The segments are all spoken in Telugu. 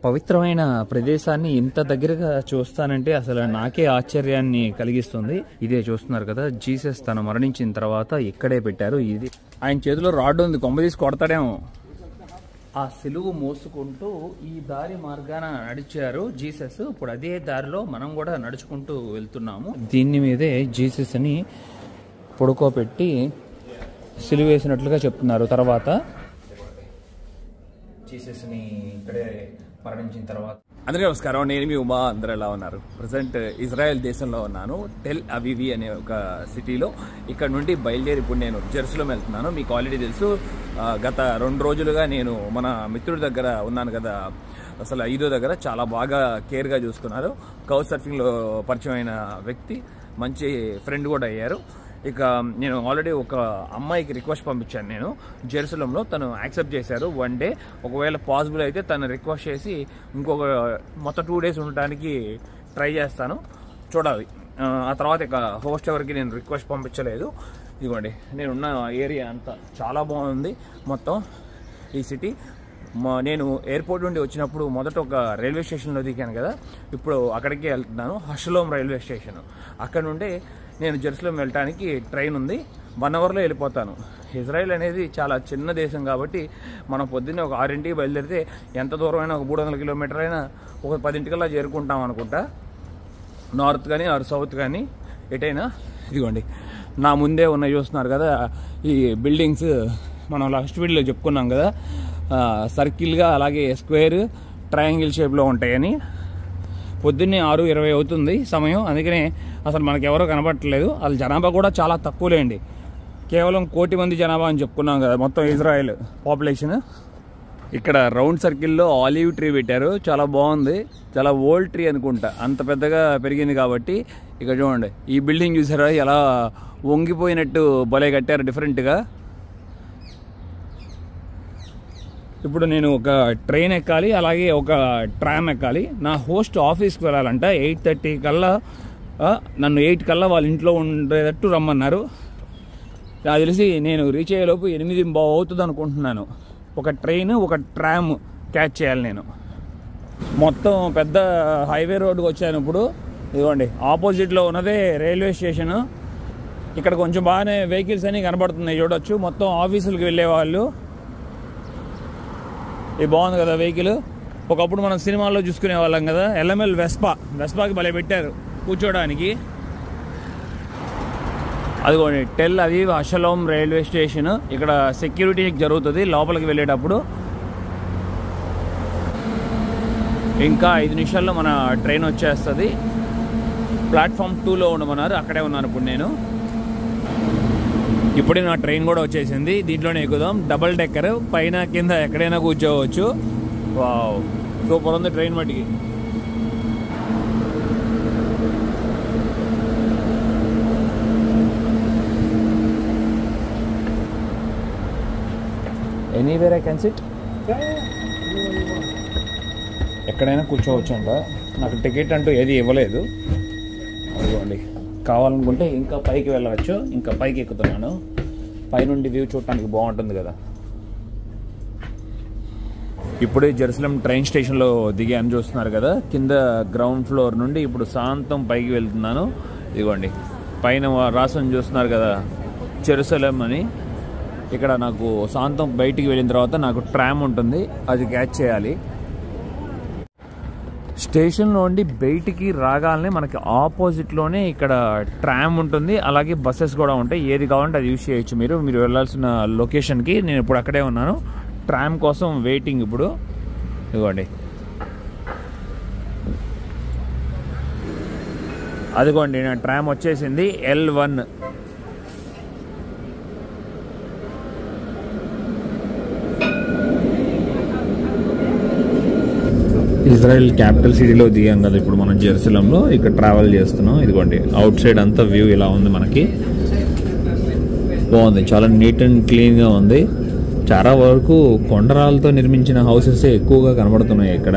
పవిత్రమైన ప్రదేశాన్ని ఇంత దగ్గరగా చూస్తానంటే అసలు నాకే ఆశ్చర్యాన్ని కలిగిస్తుంది. ఇదే చూస్తున్నారు కదా, జీసస్ తను మరణించిన తర్వాత ఇక్కడే పెట్టారు. ఇది ఆయన చేతిలో రాడ్ ఉంది, కొమ్మ తీసి కొడతాడేమో. ఆ సిలువు మోసుకుంటూ ఈ దారి మార్గాన నడిచారు జీసస్. ఇప్పుడు అదే దారిలో మనం కూడా నడుచుకుంటూ వెళ్తున్నాము. దీని మీదే జీసస్ అని పడుకోబెట్టి సిలువ వేసినట్లుగా చెప్తున్నారు. తర్వాత జీసస్ ని ఇక్కడే మరణించిన తర్వాత. అందరికీ నమస్కారం, నేను మీ ఉమా. అందరూ ఎలా ఉన్నారు? ప్రజెంట్ ఇజ్రాయెల్ దేశంలో ఉన్నాను, టెల్ అవీవి అనే ఒక సిటీలో. ఇక్కడ నుండి బయలుదేరి ఇప్పుడు నేను జెరూసలేం వెళ్తున్నాను. మీకు ఆల్రెడీ తెలుసు, గత 2 రోజులుగా నేను మన మిత్రుడి దగ్గర ఉన్నాను కదా, అసలు ఐదో దగ్గర చాలా బాగా కేర్గా చూసుకున్నారు. కౌచ్ సర్ఫింగ్లో పరిచయమైన వ్యక్తి, మంచి ఫ్రెండ్ కూడా అయ్యారు. ఇక నేను ఆల్రెడీ ఒక అమ్మాయికి రిక్వెస్ట్ పంపించాను నేను జెరూసలేంలో, తను యాక్సెప్ట్ చేశారు. 1 డే ఒకవేళ పాసిబుల్ అయితే తను రిక్వెస్ట్ చేసి ఇంకొక మొత్తం 2 డేస్ ఉండడానికి ట్రై చేస్తాను, చూడాలి. ఆ తర్వాత ఇక హోస్ట్ ఎవరికి నేను రిక్వెస్ట్ పంపించలేదు. ఇదిగోండి నేనున్న ఏరియా అంతా చాలా బాగుంది మొత్తం ఈ సిటీ. నేను ఎయిర్పోర్ట్ నుండి వచ్చినప్పుడు మొదట ఒక రైల్వే స్టేషన్లో దిగాను కదా, ఇప్పుడు అక్కడికి వెళ్తున్నాను, హషలోం రైల్వే స్టేషన్. అక్కడ నుండి నేను జెరూసలేం వెళ్ళడానికి ట్రైన్ ఉంది, 1 అవర్లో వెళ్ళిపోతాను. ఇజ్రాయెల్ అనేది చాలా చిన్న దేశం కాబట్టి మనం పొద్దున్నే ఒక 6ంటికి బయలుదేరితే ఎంత దూరం అయినా, ఒక 300 కిలోమీటర్ అయినా ఒక 10ంటికల్లా చేరుకుంటాం అనుకుంటా. నార్త్ కానీ ఆర్ సౌత్ కానీ ఎటైనా. ఇదిగోండి నా ముందే ఉన్నాయి చూస్తున్నారు కదా, ఈ బిల్డింగ్స్ మనం లాస్ట్ వీడియోలో చెప్పుకున్నాం కదా, సర్కిల్గా అలాగే స్క్వేర్ ట్రయాంగిల్ షేప్లో ఉంటాయని. పొద్దున్నే 6:20 అవుతుంది సమయం, అందుకనే అసలు మనకు ఎవరో కనబడట్లేదు. అసలు జనాభా కూడా చాలా తక్కువలేండి, కేవలం 1 కోటి మంది జనాభా అని చెప్పుకున్నాం కదా మొత్తం ఇజ్రాయెల్ పాపులేషన్. ఇక్కడ రౌండ్ సర్కిల్లో ఆలివ్ ట్రీ పెట్టారు, చాలా బాగుంది. చాలా ఓల్డ్ ట్రీ అనుకుంటా, అంత పెద్దగా పెరిగింది కాబట్టి. ఇక్కడ చూడండి, ఈ బిల్డింగ్ చూసారా ఎలా వంగిపోయినట్టు భలే కట్టారు డిఫరెంట్గా. ఇప్పుడు నేను ఒక ట్రైన్ ఎక్కాలి, అలాగే ఒక ట్రామ్ ఎక్కాలి. నా హోస్ట్ ఆఫీస్కి వెళ్ళాలంట 8:30 కల్లా. నన్ను 8 కల్లా వాళ్ళ ఇంట్లో ఉండేటట్టు రమ్మన్నారు. నాకు తెలిసి నేను రీచ్ అయ్యేలోపు 8:15 అవుతుంది అనుకుంటున్నాను. ఒక ట్రైన్ ఒక ట్రామ్ క్యాచ్ చేయాలి నేను. మొత్తం పెద్ద హైవే రోడ్డుకి వచ్చాను ఇప్పుడు. ఇదిగోండి ఆపోజిట్లో ఉన్నదే రైల్వే స్టేషను. ఇక్కడ కొంచెం బాగానే వెహికల్స్ అన్నీ కనబడుతున్నాయి చూడొచ్చు, మొత్తం ఆఫీసులకు వెళ్ళేవాళ్ళు. ఇది బాగుంది కదా వెహికల్, ఒకప్పుడు మనం సినిమాల్లో చూసుకునే వాళ్ళం కదా. LML వెస్పాకి భలే పెట్టారు కూర్చోడానికి. అదిగోండి టెల్ అవీవ్ హషలోం రైల్వే స్టేషన్. ఇక్కడ సెక్యూరిటీ జరుగుతుంది లోపలికి వెళ్ళేటప్పుడు. ఇంకా 5 నిమిషాల్లో మన ట్రైన్ వచ్చేస్తుంది. ప్లాట్ఫామ్ 2లో ఉండమన్నారు, అక్కడే ఉన్నాను ఇప్పుడు నేను. ఇప్పుడే నా ట్రైన్ కూడా వచ్చేసింది, దీంట్లోనే ఎక్కుదాం. డబుల్ డెక్కర్, పైన కింద ఎక్కడైనా కూర్చోవచ్చు. వావ్, సూపర్ ఉంది ట్రైన్ మట్టికి. ఎనీవేర్ ఐ కెన్ సిట్, ఎక్కడైనా కూర్చోవచ్చు అంట. నాకు టికెట్ అంటూ ఏది ఇవ్వలేదు. అదిగోండి, కావాలనుకుంటే ఇంకా పైకి వెళ్ళవచ్చు. ఇంకా పైకి ఎక్కుతున్నాను, పైనుండి వ్యూ చూడటానికి బాగుంటుంది కదా. ఇప్పుడే జెరూసలేం ట్రైన్ స్టేషన్లో దిగాను చూస్తున్నారు కదా, కింద గ్రౌండ్ ఫ్లోర్ నుండి ఇప్పుడు శాంతం పైకి వెళ్తున్నాను. ఇదిగోండి పైన రాసుని చూస్తున్నారు కదా జెరూసలేం అని. ఇక్కడ నాకు శాంతం బయటికి వెళ్ళిన తర్వాత నాకు ట్రామ్ ఉంటుంది, అది క్యాచ్ చేయాలి. స్టేషన్లో ఉండి బయటికి రాగానే మనకి ఆపోజిట్లోనే ఇక్కడ ట్రామ్ ఉంటుంది, అలాగే బస్సెస్ కూడా ఉంటాయి. ఏది కావాలంటే అది యూజ్ చేయొచ్చు మీరు వెళ్ళాల్సిన లొకేషన్కి. నేను ఇప్పుడు అక్కడే ఉన్నాను, ట్రామ్ కోసం వెయిటింగ్. ఇప్పుడు ఇదిగోండి అదిగోండి నా ట్రామ్ వచ్చేసింది, L1. ఇజ్రాయెల్ క్యాపిటల్ సిటీలో దిగాం కదా ఇప్పుడు మనం జెరూసలేంలో. ఇక్కడ ట్రావెల్ చేస్తున్నాం. ఇదిగోండి అవుట్ సైడ్ అంతా వ్యూ ఇలా ఉంది మనకి, బాగుంది, చాలా నీట్ అండ్ క్లీన్గా ఉంది. చాలా వరకు కొండరాలతో నిర్మించిన హౌసెస్ ఎక్కువగా కనబడుతున్నాయి ఇక్కడ.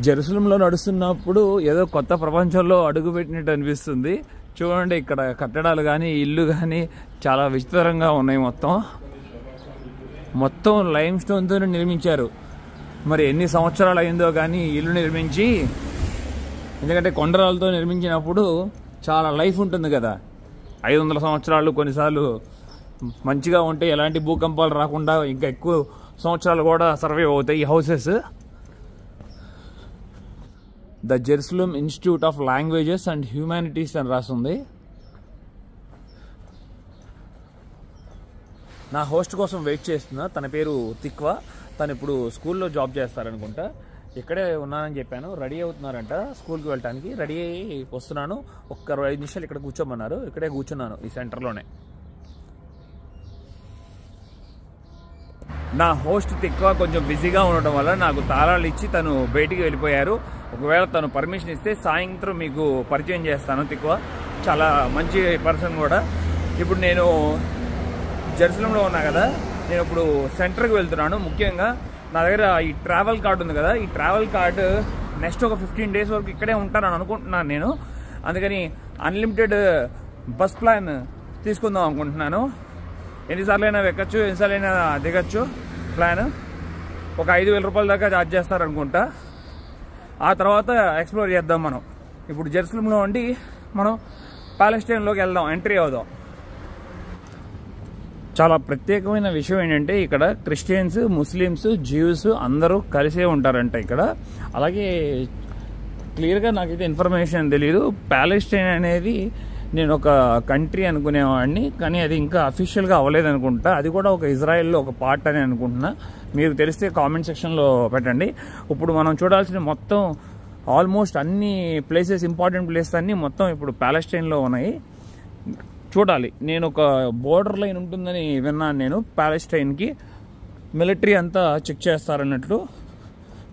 జెరూసలేంలో నడుస్తున్నప్పుడు ఏదో కొత్త ప్రపంచంలో అడుగుపెట్టినట్టు అనిపిస్తుంది. చూడండి ఇక్కడ కట్టడాలు కానీ ఇల్లు కానీ చాలా విచిత్రంగా ఉన్నాయి. మొత్తం లైమ్ స్టోన్తో నిర్మించారు. మరి ఎన్ని సంవత్సరాలు అయిందో కానీ ఇల్లు నిర్మించి, ఎందుకంటే కొండరాలతో నిర్మించినప్పుడు చాలా లైఫ్ ఉంటుంది కదా, 500 సంవత్సరాలు, కొన్నిసార్లు మంచిగా ఉంటే ఎలాంటి భూకంపాలు రాకుండా ఇంకా ఎక్కువ సంవత్సరాలు కూడా సర్వైవ్ అవుతాయి ఈ houses. The Jerusalem institute of languages and humanities అని రాస్తుంది. నా హోస్ట్ కోసం వెయిట్ చేస్తున్నా. తన పేరు తిక్వా. తను ఇప్పుడు స్కూల్లో జాబ్ చేస్తారనుకుంటా. ఇక్కడే ఉన్నానని చెప్పాను. రెడీ అవుతున్నారంట స్కూల్కి వెళ్ళటానికి. రెడీ అయ్యి వస్తున్నాను. ఒక్క 5 నిమిషాలు ఇక్కడ కూర్చోమన్నారు. ఇక్కడే కూర్చున్నాను ఈ సెంటర్లోనే. నా హోస్ట్ తిక్వా కొంచెం బిజీగా ఉండటం వల్ల నాకు తాళాలు ఇచ్చి తను బయటికి వెళ్ళిపోయారు. ఒకవేళ తను పర్మిషన్ ఇస్తే సాయంత్రం మీకు పరిచయం చేస్తాను. తిక్వా చాలా మంచి పర్సన్ కూడా. ఇప్పుడు నేను జెరూసలేంలో ఉన్నా కదా, నేను ఇప్పుడు సెంటర్కి వెళ్తున్నాను. ముఖ్యంగా నా దగ్గర ఈ ట్రావెల్ కార్డు ఉంది కదా, ఈ ట్రావెల్ కార్డు నెక్స్ట్ ఒక 15 days వరకు ఇక్కడే ఉంటానని అనుకుంటున్నాను నేను. అందుకని అన్లిమిటెడ్ బస్ ప్లాన్ తీసుకుందాం అనుకుంటున్నాను. ఎన్నిసార్లు అయినా ఎక్కచ్చు, ఎన్నిసార్లు అయినా దిగచ్చు. ప్లాన్ ఒక 5,000 రూపాయల దాకా ఛార్జ్ చేస్తారనుకుంటా. ఆ తర్వాత ఎక్స్ప్లోర్ చేద్దాం మనం. ఇప్పుడు జెరూసలేంలో ఉండి మనం పాలెస్టైన్లోకి వెళ్దాం, ఎంట్రీ అవుదాం. చాలా ప్రత్యేకమైన విషయం ఏంటంటే ఇక్కడ క్రిస్టియన్స్, ముస్లిమ్స్, జ్యూస్ అందరూ కలిసే ఉంటారంట ఇక్కడ. అలాగే క్లియర్గా నాకైతే ఇన్ఫర్మేషన్ తెలియదు. పాలెస్టైన్ అనేది నేను ఒక కంట్రీ అనుకునేవాడిని, కానీ అది ఇంకా అఫీషియల్గా అవ్వలేదు అనుకుంటా. అది కూడా ఒక ఇజ్రాయెల్లో ఒక పార్ట్ అని అనుకుంటున్నా. మీకు తెలిస్తే కామెంట్ సెక్షన్లో పెట్టండి. ఇప్పుడు మనం చూడాల్సిన మొత్తం ఆల్మోస్ట్ అన్ని ప్లేసెస్, ఇంపార్టెంట్ ప్లేసెస్ అన్నీ మొత్తం ఇప్పుడు పాలెస్టైన్లో ఉన్నాయి. చూడాలి. నేను ఒక బోర్డర్ లైన్ ఉంటుందని విన్నాను నేను. పాలెస్టైన్కి మిలిటరీ అంతా చెక్ చేస్తారన్నట్లు,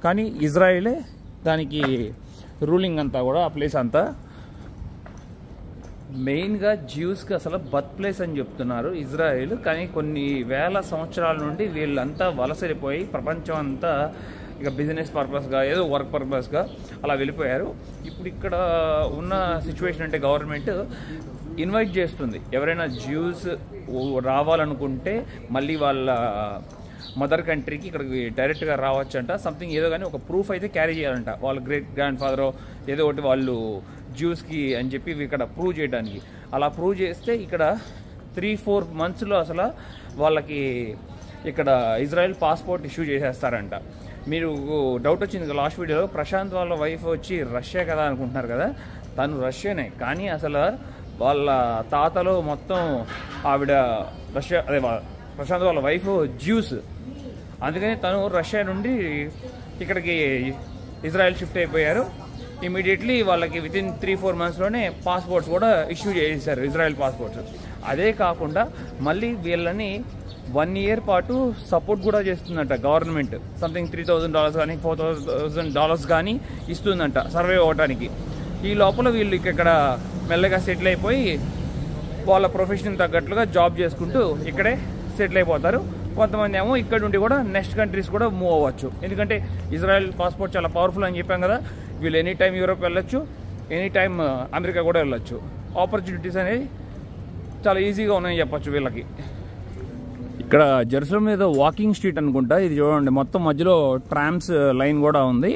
కానీ ఇజ్రాయిలే దానికి రూలింగ్ అంతా కూడా, ఆ ప్లేస్ అంతా. మెయిన్గా జ్యూస్కి అసలు బర్త్ ప్లేస్ అని చెప్తున్నారు ఇజ్రాయిల్. కానీ కొన్ని వేల సంవత్సరాల నుండి వీళ్ళంతా వలసలిపోయి ప్రపంచం అంతా ఇక బిజినెస్ పర్పస్గా, ఏదో వర్క్ పర్పస్గా అలా వెళ్ళిపోయారు. ఇప్పుడు ఇక్కడ ఉన్న సిచ్యువేషన్ అంటే గవర్నమెంట్ ఇన్వైట్ చేస్తుంది. ఎవరైనా జ్యూస్ రావాలనుకుంటే మళ్ళీ వాళ్ళ మదర్ కంట్రీకి ఇక్కడికి డైరెక్ట్గా రావచ్చు అంట. సంథింగ్ ఏదో కానీ ఒక ప్రూఫ్ అయితే క్యారీ చేయాలంట. వాళ్ళ గ్రేట్ గ్రాండ్ ఫాదరో ఏదో ఒకటి వాళ్ళు జ్యూస్కి అని చెప్పి ఇక్కడ ప్రూవ్ చేయడానికి. అలా ప్రూవ్ చేస్తే ఇక్కడ 3-4 monthsలో అసలు వాళ్ళకి ఇక్కడ ఇజ్రాయెల్ పాస్పోర్ట్ ఇష్యూ చేసేస్తారంట. మీరు డౌట్ వచ్చింది లాస్ట్ వీడియోలో, ప్రశాంత్ వాళ్ళ వైఫ్ వచ్చి రష్యా కదా అనుకుంటున్నారు కదా, తను రష్యానే. కానీ అసలు వాళ్ళ తాతలో మొత్తం ఆవిడ రష్యా, అదే ప్రశాంత్ వాళ్ళ వైఫ్ జ్యూస్. అందుకని తను రష్యా నుండి ఇక్కడికి ఇజ్రాయెల్ షిఫ్ట్ అయిపోయారు. ఇమీడియట్లీ వాళ్ళకి వితిన్ 3-4 monthsలోనే పాస్పోర్ట్స్ కూడా ఇష్యూ చేశారు, ఇజ్రాయెల్ పాస్పోర్ట్స్. అదే కాకుండా మళ్ళీ వీళ్ళని 1 year పాటు సపోర్ట్ కూడా చేస్తుందంట గవర్నమెంట్. సంథింగ్ $3,000 కానీ $4,000 కానీ ఇస్తుందంట సర్వైవ్ అవ్వడానికి. ఈ లోపల వీళ్ళు ఇక్కడ మెల్లగా సెటిల్ అయిపోయి వాళ్ళ ప్రొఫెషన్ తగ్గట్లుగా జాబ్ చేసుకుంటూ ఇక్కడే సెటిల్ అయిపోతారు. కొంతమంది ఏమో ఇక్కడ నుండి కూడా నెక్స్ట్ కంట్రీస్ కూడా మూవ్ అవ్వచ్చు. ఎందుకంటే ఇజ్రాయెల్ పాస్పోర్ట్ చాలా పవర్ఫుల్ అని చెప్పాం కదా. వీళ్ళు ఎనీ టైం యూరోప్ వెళ్ళొచ్చు, ఎనీ టైం అమెరికా కూడా వెళ్ళొచ్చు. ఆపర్చునిటీస్ అనేది చాలా ఈజీగా ఉన్నాయని చెప్పచ్చు వీళ్ళకి. ఇక్కడ జెరూసలేం మీద వాకింగ్ స్ట్రీట్ అనుకుంటా. ఇది చూడండి, మొత్తం మధ్యలో ట్రామ్స్ లైన్ కూడా ఉంది.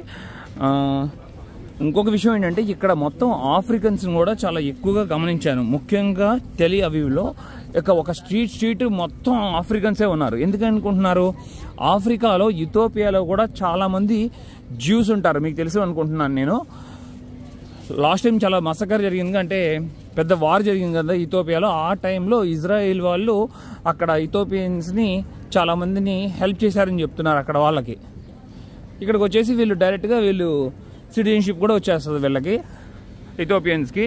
ఇంకొక విషయం ఏంటంటే ఇక్కడ మొత్తం ఆఫ్రికన్స్ కూడా చాలా ఎక్కువగా గమనించాను. ముఖ్యంగా టెల్ అవీవ్లో ఒక స్ట్రీట్ మొత్తం ఆఫ్రికన్సే ఉన్నారు. ఎందుకనుకుంటున్నారు? ఆఫ్రికాలో ఇథియోపియాలో కూడా చాలామంది జ్యూస్ ఉంటారు. మీకు తెలుసు అనుకుంటున్నాను నేను. లాస్ట్ టైం చాలా మసకర్ జరిగింది, అంటే పెద్ద వార్ జరిగింది కదా ఇథియోపియాలో. ఆ టైంలో ఇజ్రాయిల్ వాళ్ళు అక్కడ ఇథియోపియన్స్ని చాలామందిని హెల్ప్ చేశారని చెప్తున్నారు అక్కడ వాళ్ళకి. ఇక్కడికి వచ్చేసి వీళ్ళు డైరెక్ట్గా సిటిజన్షిప్ కూడా వచ్చేస్తుంది వీళ్ళకి, ఇథియోపియన్స్కి.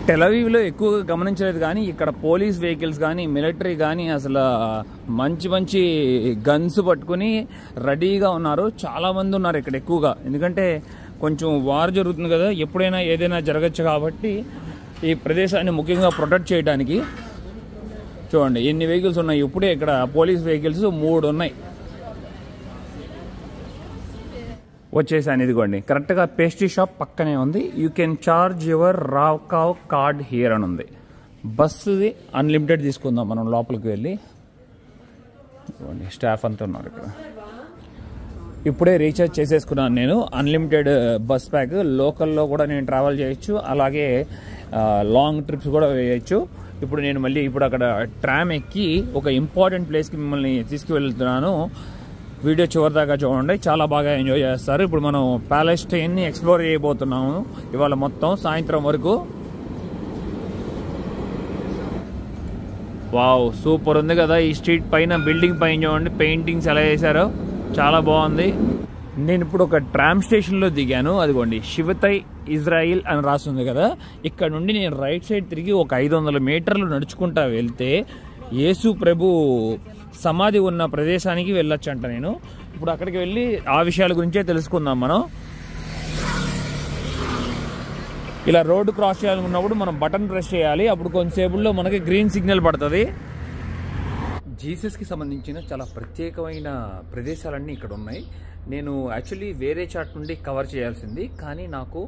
టెల్ అవీవ్లో ఎక్కువగా గమనించలేదు, కానీ ఇక్కడ పోలీస్ వెహికల్స్ కానీ మిలిటరీ కానీ అసలు మంచి గన్స్ పట్టుకుని రెడీగా ఉన్నారు. చాలామంది ఉన్నారు ఇక్కడ ఎక్కువగా. ఎందుకంటే కొంచెం వార్ జరుగుతుంది కదా, ఎప్పుడైనా ఏదైనా జరగచ్చు కాబట్టి ఈ ప్రదేశాన్ని ముఖ్యంగా ప్రొటెక్ట్ చేయడానికి. చూడండి ఎన్ని వెహికల్స్ ఉన్నాయి. ఇప్పుడే ఇక్కడ పోలీస్ వెహికల్స్ 3 ఉన్నాయి. వచ్చేసాను. ఇదిగోండి కరెక్ట్గా పేస్ట్రీ షాప్ పక్కనే ఉంది. You can charge your RavKav card here అని ఉంది. బస్సుది అన్లిమిటెడ్ తీసుకుందాం మనం లోపలికి వెళ్ళి. స్టాఫ్ అంతా ఉన్నారు ఇక్కడ. ఇప్పుడే రీఛార్జ్ చేసేసుకున్నాను నేను. Unlimited bus pack. లోకల్లో కూడా నేను ట్రావెల్ చేయొచ్చు, అలాగే లాంగ్ ట్రిప్స్ కూడా వేయచ్చు. ఇప్పుడు నేను మళ్ళీ అక్కడ ట్రామ్ ఎక్కి ఒక ఇంపార్టెంట్ ప్లేస్కి మిమ్మల్ని తీసుకువెళ్తున్నాను. వీడియో చివరి దాకా చూడండి, చాలా బాగా ఎంజాయ్ చేస్తారు. ఇప్పుడు మనం ప్యాలెస్టైన్ని ఎక్స్ప్లోర్ చేయబోతున్నాము ఇవాళ మొత్తం సాయంత్రం వరకు. వావ్, సూపర్ ఉంది కదా ఈ స్ట్రీట్ పైన. బిల్డింగ్ పైన చూడండి పెయింటింగ్స్ ఎలా చేశారో, చాలా బాగుంది. నేను ఇప్పుడు ఒక ట్రామ్ స్టేషన్లో దిగాను. అదిగోండి శివతై ఇజ్రాయిల్ అని రాస్తుంది కదా. ఇక్కడ నుండి నేను రైట్ సైడ్ తిరిగి ఒక 500 మీటర్లు నడుచుకుంటా వెళ్తే యేసు ప్రభు సమాధి ఉన్న ప్రదేశానికి వెళ్ళొచ్చంట. నేను ఇప్పుడు అక్కడికి వెళ్ళి ఆ విషయాల గురించే తెలుసుకుందాం మనం. ఇలా రోడ్డు క్రాస్ చేయాలనుకున్నప్పుడు మనం బటన్ ప్రెస్ చేయాలి. అప్పుడు కొంతసేపుల్లో మనకి గ్రీన్ సిగ్నల్ పడుతుంది. జీసస్కి సంబంధించిన చాలా ప్రత్యేకమైన ప్రదేశాలన్నీ ఇక్కడ ఉన్నాయి. నేను యాక్చువల్లీ వేరే చాట్ నుండి కవర్ చేయాల్సింది, కానీ నాకు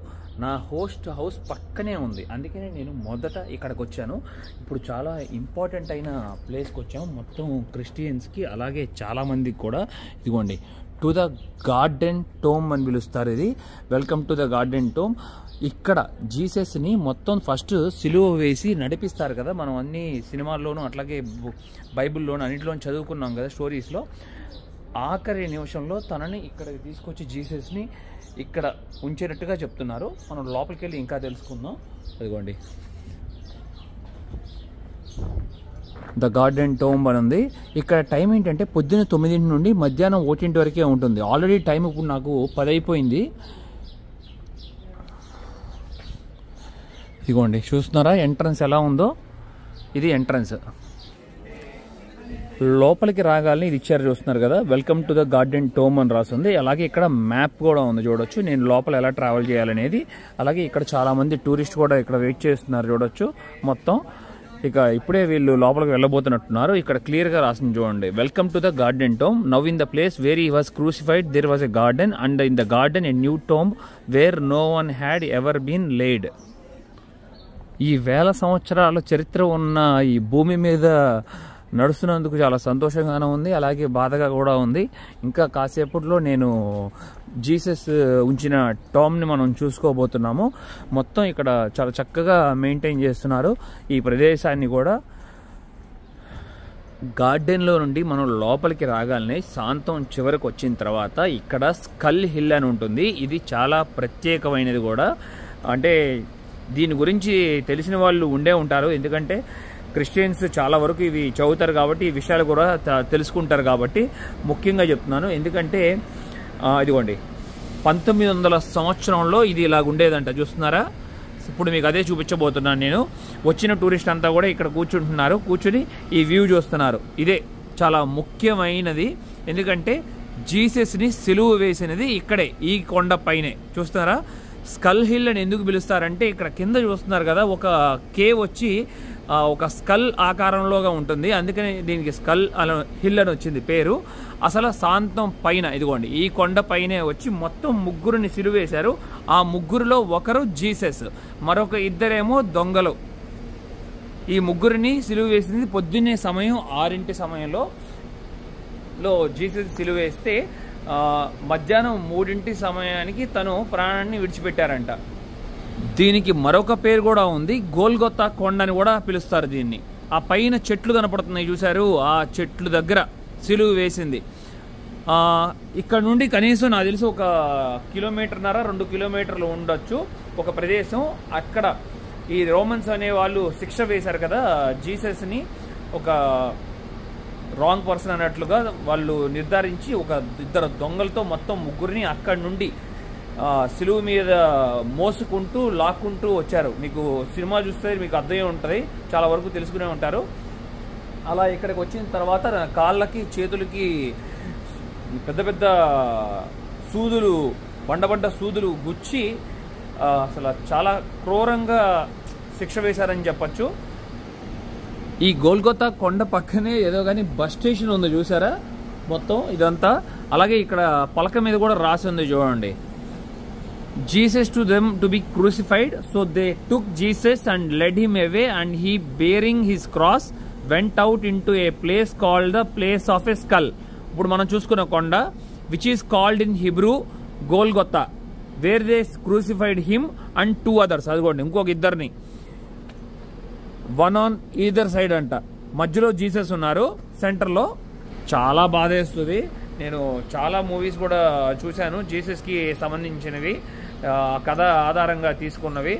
నా హోస్ట్ హౌస్ పక్కనే ఉంది. అందుకనే నేను మొదట ఇక్కడికి వచ్చాను. ఇప్పుడు చాలా ఇంపార్టెంట్ అయిన ప్లేస్కి వచ్చాము. మొత్తం క్రిస్టియన్స్కి, అలాగే చాలామందికి కూడా. ఇదిగోండి టు ద గార్డెన్ టోమ్ అని పిలుస్తారు. ఇది welcome to the garden tome. ఇక్కడ జీసస్ని మొత్తం ఫస్ట్ సిలువ వేసి నడిపిస్తారు కదా. మనం అన్ని సినిమాల్లోనూ అట్లాగే బైబిల్లోనూ అన్నింటిలోనూ చదువుకున్నాం కదా స్టోరీస్లో. ఆఖరి నిమిషంలో తనని ఇక్కడికి తీసుకొచ్చి జీసస్ని ఇక్కడ ఉంచేటట్టుగా చెప్తున్నారు. మనం లోపలికి వెళ్ళి ఇంకా తెలుసుకుందాం. అదిగోండి ద గార్డెన్ టోమ్ అని ఉంది. ఇక్కడ టైం ఏంటంటే పొద్దున్న 9 నుండి మధ్యాహ్నం 1 వరకే ఉంటుంది. ఆల్రెడీ టైం ఇప్పుడు నాకు 10 అయిపోయింది. ఇదిగోండి చూస్తున్నారా ఎంట్రన్స్ ఎలా ఉందో. ఇది ఎంట్రన్స్. లోపలికి రాగాలని ఇది ఇచ్చారు చూస్తున్నారు కదా, welcome to the garden tome అని రాస్తుంది. అలాగే ఇక్కడ మ్యాప్ కూడా ఉంది చూడొచ్చు, నేను లోపల ఎలా ట్రావెల్ చేయాలనేది. అలాగే ఇక్కడ చాలా మంది టూరిస్ట్ కూడా ఇక్కడ వెయిట్ చేస్తున్నారు చూడొచ్చు మొత్తం. ఇక ఇప్పుడే వీళ్ళు లోపలికి వెళ్ళబోతున్నట్టున్నారు. ఇక్కడ క్లియర్గా రాసింది చూడండి, welcome to the garden tomb. Now in the place where he was crucified there was a garden and in the garden a new tomb where no one had ever been laid. ఈ 1000 సంవత్సరాల చరిత్ర ఉన్న ఈ భూమి మీద నడుస్తున్నందుకు చాలా సంతోషంగానే ఉంది, అలాగే బాధగా కూడా ఉంది. ఇంకా కాసేపట్లో నేను జీసస్ ఉంచిన టామ్ని మనం చూసుకోబోతున్నాము. మొత్తం ఇక్కడ చాలా చక్కగా మెయింటైన్ చేస్తున్నారు ఈ ప్రదేశాన్ని కూడా. గార్డెన్లో నుండి మనం లోపలికి రాగానే సాంతం చివరికి వచ్చిన తర్వాత ఇక్కడ స్కల్ హిల్ అని ఉంటుంది. ఇది చాలా ప్రత్యేకమైనది కూడా. అంటే దీని గురించి తెలిసిన వాళ్ళు ఉండే ఉంటారు, ఎందుకంటే క్రిస్టియన్స్ చాలా వరకు ఇవి చదువుతారు కాబట్టి ఈ విషయాలు కూడా తెలుసుకుంటారు కాబట్టి ముఖ్యంగా చెప్తున్నాను. ఎందుకంటే ఇదిగోండి 1900 సంవత్సరంలో ఇది ఇలాగ ఉండేదంట. చూస్తున్నారా, ఇప్పుడు మీకు అదే చూపించబోతున్నాను నేను. వచ్చిన టూరిస్ట్ అంతా కూడా ఇక్కడ కూర్చుంటున్నారు, కూర్చుని ఈ వ్యూ చూస్తున్నారు. ఇదే చాలా ముఖ్యమైనది, ఎందుకంటే జీసస్ని సిలువ వేసినది ఇక్కడే, ఈ కొండ పైనే. చూస్తున్నారా, స్కల్ హిల్ అని ఎందుకు పిలుస్తారంటే ఇక్కడ కింద చూస్తున్నారు కదా, ఒక కేవ్ వచ్చి ఒక స్కల్ ఆకారంలోగా ఉంటుంది, అందుకని దీనికి స్కల్ హిల్ అని వచ్చింది పేరు. అసలు సాంతం పైన ఇదిగోండి ఈ కొండ పైనే వచ్చి మొత్తం ముగ్గురిని సిలువేశారు. ఆ ముగ్గురులో ఒకరు జీసస్, మరొక ఇద్దరేమో దొంగలు. ఈ ముగ్గురిని సిలువ వేసింది పొద్దున్నే సమయం 6 సమయంలో జీసస్ సిలువ వేస్తే మధ్యాహ్నం 3 సమయానికి తను ప్రాణాన్ని విడిచిపెట్టారంట. దీనికి మరొక పేరు కూడా ఉంది, గోల్గొతా కొండ అని కూడా పిలుస్తారు దీన్ని. ఆ పైన చెట్లు కనపడుతున్నాయి చూశారు, ఆ చెట్లు దగ్గర సిలువ వేసింది. ఇక్కడ నుండి కనీసం నాకు తెలిసి 1.5 కిలోమీటర్న్నర 2 కిలోమీటర్లు ఉండొచ్చు ఒక ప్రదేశం. అక్కడ ఈ రోమన్స్ అనే వాళ్ళు శిక్ష వేశారు కదా జీసస్ని, ఒక రాంగ్ పర్సన్ అన్నట్లుగా వాళ్ళు నిర్ధారించి ఒక 2 దొంగలతో మొత్తం ముగ్గురిని అక్కడి నుండి సిలువ మీద మోసుకుంటూ లాక్కుంటూ వచ్చారు. మీకు సినిమా చూస్తే మీకు అర్థమై ఉంటుంది, చాలా వరకు తెలుసుకునే ఉంటారు. అలా ఇక్కడికి వచ్చిన తర్వాత కాళ్ళకి చేతులకి పెద్ద పెద్ద సూదులు, బండబడ్డ సూదులు గుచ్చి అసలు చాలా క్రూరంగా శిక్ష వేశారని చెప్పచ్చు. ఈ గోల్గొతా కొండ పక్కనే ఏదో కానీ బస్ స్టేషన్ ఉంది చూసారా, మొత్తం ఇదంతా అలాగే ఇక్కడ పలక మీద కూడా రాసి ఉంది చూడండి, Jesus to them to be crucified. So they took Jesus and led him away, and he bearing his cross went out into a place called the place of a skull. ఇప్పుడు మనం చూసుకున్న కొండ which is called in Hebrew Golgotha, where they crucified him and 2 others. అదిగోండి ఇంకొక ఇద్దరిని, వన్ ఆన్ ఈదర్ సైడ్ అంట. మధ్యలో జీసస్ ఉన్నారు సెంటర్లో. చాలా బాధేస్తుంది. నేను చాలా మూవీస్ కూడా చూశాను జీసస్కి సంబంధించినవి, కథ ఆధారంగా తీసుకున్నవి.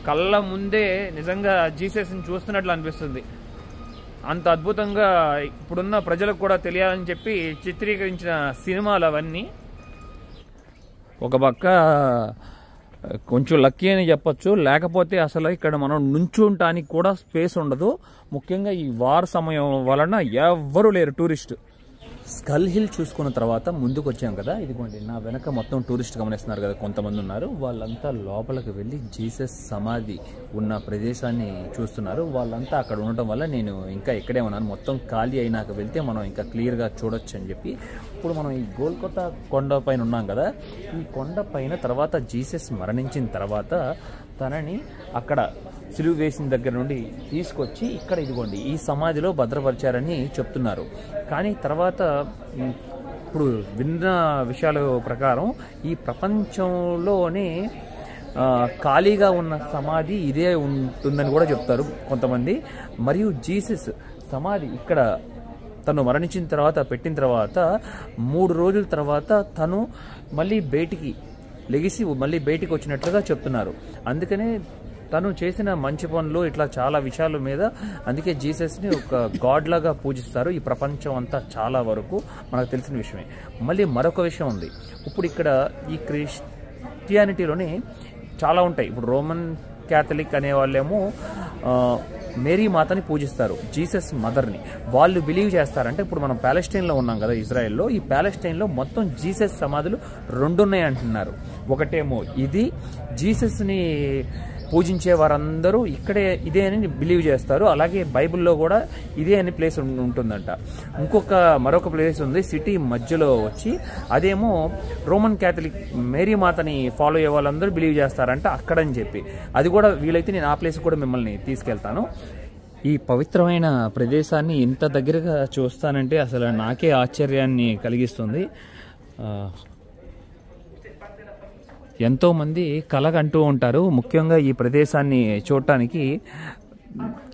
కళ్ళ ముందే నిజంగా జీసస్ని చూస్తున్నట్లు అనిపిస్తుంది. అంత అద్భుతంగా ఇప్పుడున్న ప్రజలకు కూడా తెలియాలని చెప్పి చిత్రీకరించిన సినిమాలు అవన్నీ. ఒక పక్క కొంచెం లక్కీ అని చెప్పొచ్చు, లేకపోతే అసలు ఇక్కడ మనం నుంచుంటానికి కూడా స్పేస్ ఉండదు. ముఖ్యంగా ఈ వార్ సమయం వలన ఎవ్వరూ లేరు టూరిస్ట్. స్కల్ హిల్ చూసుకున్న తర్వాత ముందుకు వచ్చాం కదా, ఇదిగోండి నా వెనక మొత్తం టూరిస్ట్ గమనిస్తున్నారు కదా, కొంతమంది ఉన్నారు. వాళ్ళంతా లోపలికి వెళ్ళి జీసస్ సమాధి ఉన్న ప్రదేశాన్ని చూస్తున్నారు. వాళ్ళంతా అక్కడ ఉండటం వల్ల నేను ఇంకా ఇక్కడే ఉన్నాను. మొత్తం ఖాళీ అయినాక వెళ్తే మనం ఇంకా క్లియర్గా చూడొచ్చు అని చెప్పి. ఇప్పుడు మనం ఈ గోల్కొతా కొండ పైన ఉన్నాం కదా, ఈ కొండ పైన తర్వాత జీసస్ మరణించిన తర్వాత తనని అక్కడ సిలువ వేసిన దగ్గర నుండి తీసుకొచ్చి ఇక్కడ ఇదిగోండి ఈ సమాధిలో భద్రపరిచారని చెప్తున్నారు. కానీ తర్వాత ఇప్పుడు విన్న విషయాల ప్రకారం ఈ ప్రపంచంలోనే ఖాళీగా ఉన్న సమాధి ఇదే ఉంటుందని కూడా చెప్తారు కొంతమంది. మరియు జీసస్ సమాధి ఇక్కడ తను మరణించిన తర్వాత పెట్టిన తర్వాత 3 రోజుల తర్వాత తను మళ్ళీ బయటికి లెగిసి మళ్ళీ బయటికి వచ్చినట్లుగా చెప్తున్నారు. అందుకనే తను చేసిన మంచి పనులు ఇట్లా చాలా విషయాల మీద అందుకే జీసస్ని ఒక గాడ్ లాగా పూజిస్తారు ఈ ప్రపంచం అంతా. చాలా వరకు మనకు తెలిసిన విషయమే. మళ్ళీ మరొక విషయం ఉంది. ఇప్పుడు ఇక్కడ ఈ క్రిస్టియానిటీలోనే చాలా ఉంటాయి. ఇప్పుడు రోమన్ క్యాథలిక్ అనే వాళ్ళేమో మేరీ మాతని పూజిస్తారు, జీసస్ మదర్ని. వాళ్ళు బిలీవ్ చేస్తారంటే ఇప్పుడు మనం ప్యాలెస్టైన్లో ఉన్నాం కదా, ఇజ్రాయెల్లో. ఈ ప్యాలెస్టైన్లో మొత్తం జీసస్ సమాధులు 2 ఉన్నాయి అంటున్నారు. ఒకటేమో ఇది, జీసస్ని పూజించే వారందరూ ఇక్కడే ఇదే అని బిలీవ్ చేస్తారు. అలాగే బైబిల్లో కూడా ఇదే అని ప్లేస్ ఉంటుందంట. మరొక ప్లేస్ ఉంది సిటీ మధ్యలో వచ్చి, అదేమో రోమన్ క్యాథలిక్ మేరీ మాతని ఫాలో అయ్యే వాళ్ళందరూ బిలీవ్ చేస్తారంట అక్కడని చెప్పి. అది కూడా వీలైతే నేను ఆ ప్లేస్ కూడా మిమ్మల్ని తీసుకెళ్తాను. ఈ పవిత్రమైన ప్రదేశాన్ని ఇంత దగ్గరగా చూస్తానంటే అసలు నాకే ఆశ్చర్యాన్ని కలిగిస్తుంది. ఎంతోమంది కలగంటూ ఉంటారు ముఖ్యంగా ఈ ప్రదేశాన్ని చూడటానికి.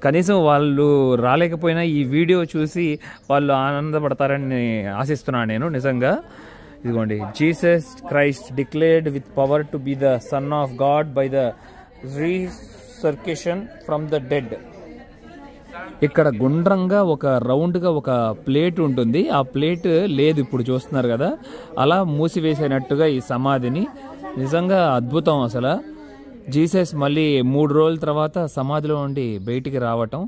కనీసం వాళ్ళు రాలేకపోయినా ఈ వీడియో చూసి వాళ్ళు ఆనందపడతారని ఆశిస్తున్నాను నేను నిజంగా. ఇదిగోండి, Jesus Christ declared with power to be the son of God by the resurrection from the dead. ఇక్కడ గుండ్రంగా ఒక రౌండ్గా ఒక ప్లేట్ ఉంటుంది. ఆ ప్లేట్ లేదు ఇప్పుడు చూస్తున్నారు కదా, అలా మూసివేసినట్టుగా ఈ సమాధిని. నిజంగా అద్భుతం అసలు. జీసస్ మళ్ళీ 3 రోజుల తర్వాత సమాధిలో నుండి బయటికి రావటం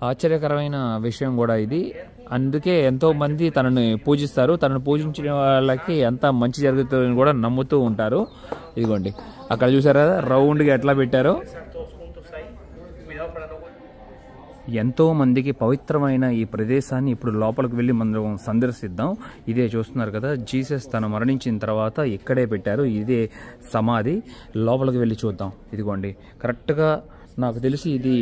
ఆశ్చర్యకరమైన విషయం కూడా ఇది. అందుకే ఎంతోమంది తనని పూజిస్తారు. తనను పూజించిన వాళ్ళకి ఎంత మంచి జరుగుతుందని కూడా నమ్ముతూ ఉంటారు. ఇదిగోండి అక్కడ చూసారా రౌండ్గా ఎట్లా పెట్టారో. ఎంతో మందికి పవిత్రమైన ఈ ప్రదేశాన్ని ఇప్పుడు లోపలికి వెళ్ళి మనం సందర్శిద్దాం. ఇదే చూస్తున్నారు కదా, జీసస్ తను మరణించిన తర్వాత ఇక్కడే పెట్టారు, ఇదే సమాధి. లోపలికి వెళ్ళి చూద్దాం. ఇదిగోండి కరెక్ట్గా నాకు తెలిసి ఇది